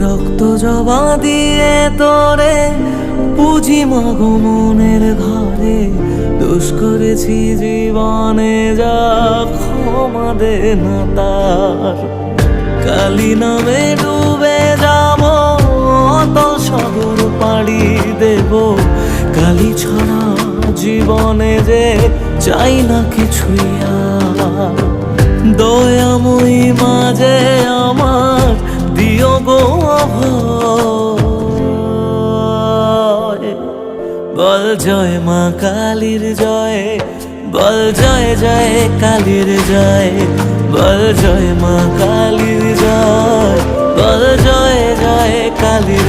রক্ত জবা দিয়ে তোরে পুঁজি মাগো মনের ঘরে, দোষ করেছি জীবনে যা ক্ষমা দে না তার। কালী নামে ডুবে যাব অতল সাগর পাড়ি দেব, কালী ছাড়া জীবনে যে চাই না কিছুই আর। দয়াময়ী মাঝে আমার দিও গো অভয়, বল জয় মা কালীর জয়, বল জয় জয় কালীর জয়, বল জয় মা কালীর জয়, বল জয় জয় কালীর